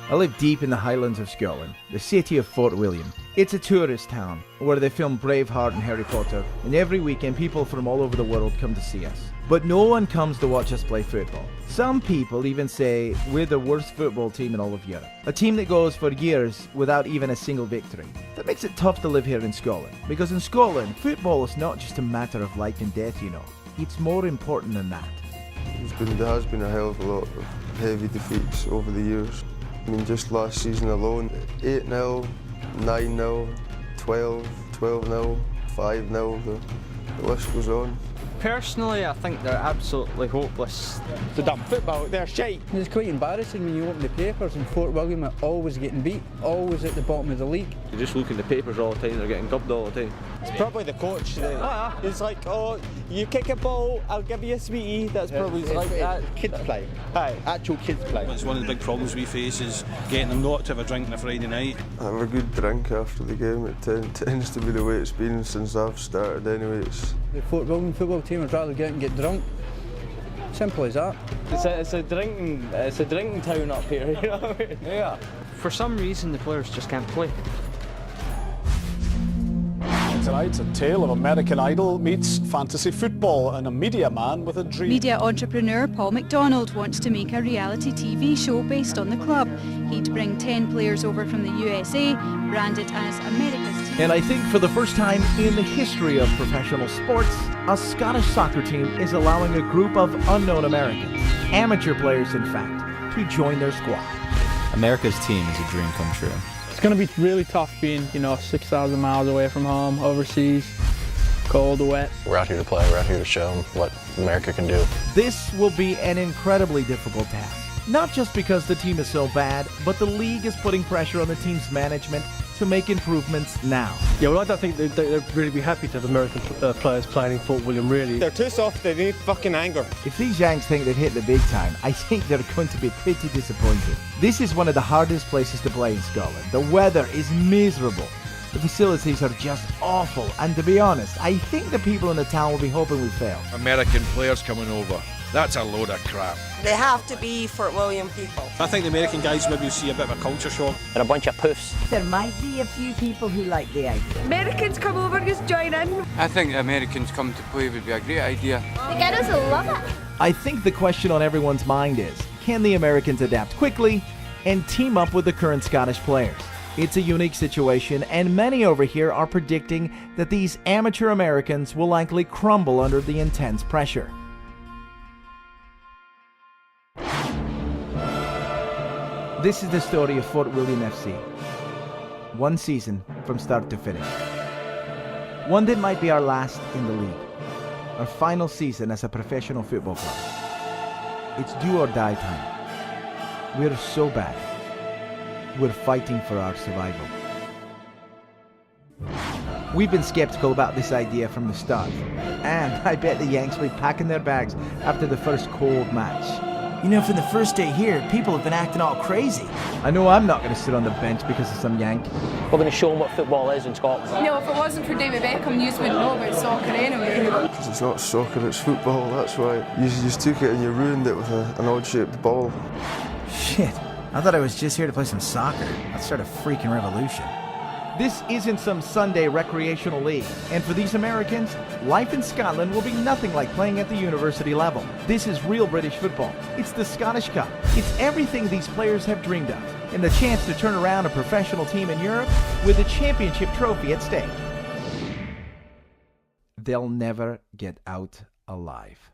I live deep in the Highlands of Scotland, the city of Fort William. It's a tourist town where they film Braveheart and Harry Potter, and every weekend people from all over the world come to see us. But no one comes to watch us play football. Some people even say we're the worst football team in all of Europe. A team that goes for years without even a single victory. That makes it tough to live here in Scotland, because in Scotland, football is not just a matter of life and death, you know. It's more important than that. There has been a hell of a lot of heavy defeats over the years. I mean, just last season alone, 8-0, 9-0, 12, 12-0, 5-0, the list goes on. Personally, I think they're absolutely hopeless. The dumb football, they're shite. It's quite embarrassing when you open the papers and Fort William are always getting beat, always at the bottom of the league. You just look in the papers all the time, they're getting gubbed all the time. It's probably the coach. It's like, oh, you kick a ball, I'll give you a sweetie. That's probably like that. Kids play. Aye. Actual kids play. It's one of the big problems we face is getting them not to have a drink on a Friday night. Have a good drink after the game. It tends to be the way it's been since I've started anyway. The Fort William football team would rather get out and get drunk. Simple as that. It's a drinking town up here, you know what I mean? Yeah. For some reason, the players just can't play. Tonight, a tale of American Idol meets fantasy football and a media man with a dream. Media entrepreneur Paul McDonald wants to make a reality TV show based on the club. He'd bring 10 players over from the USA, brand it as America's team. And I think for the first time in the history of professional sports, a Scottish soccer team is allowing a group of unknown Americans, amateur players in fact, to join their squad. America's team is a dream come true. It's going to be really tough being, 6,000 miles away from home, overseas, cold, wet. We're out here to play, we're out here to show them what America can do. This will be an incredibly difficult task. Not just because the team is so bad, but the league is putting pressure on the team's management to make improvements now. Yeah, well, I don't think they'd really be happy to have American players playing in Fort William, really. They're too soft, they need fucking anger. If these Yanks think they've hit the big time, I think they're going to be pretty disappointed. This is one of the hardest places to play in Scotland. The weather is miserable. The facilities are just awful, and to be honest, I think the people in the town will be hoping we fail. American players coming over. That's a load of crap. They have to be Fort William people. I think the American guys maybe will see a bit of a culture shock. They're a bunch of poofs. There might be a few people who like the idea. Americans come over, just join in. I think the Americans come to play would be a great idea. The girls will love it. I think the question on everyone's mind is, can the Americans adapt quickly and team up with the current Scottish players? It's a unique situation, and many over here are predicting that these amateur Americans will likely crumble under the intense pressure. This is the story of Fort William FC. One season from start to finish. One that might be our last in the league. Our final season as a professional football club. It's do or die time. We're so bad. We're fighting for our survival. We've been skeptical about this idea from the start. And I bet the Yanks will be packing their bags after the first cold match. You know, from the first day here, people have been acting all crazy. I know I'm not going to sit on the bench because of some Yank. We're going to show them what football is in Scotland. No, if it wasn't for David Beckham, you wouldn't know about soccer anyway. Because it's not soccer, it's football, that's why. You just took it and you ruined it with an odd-shaped ball. Shit, I thought I was just here to play some soccer. Let's start a freaking revolution. This isn't some Sunday recreational league, and for these Americans, life in Scotland will be nothing like playing at the university level. This is real British football. It's the Scottish Cup. It's everything these players have dreamed of, and the chance to turn around a professional team in Europe with a championship trophy at stake. They'll never get out alive.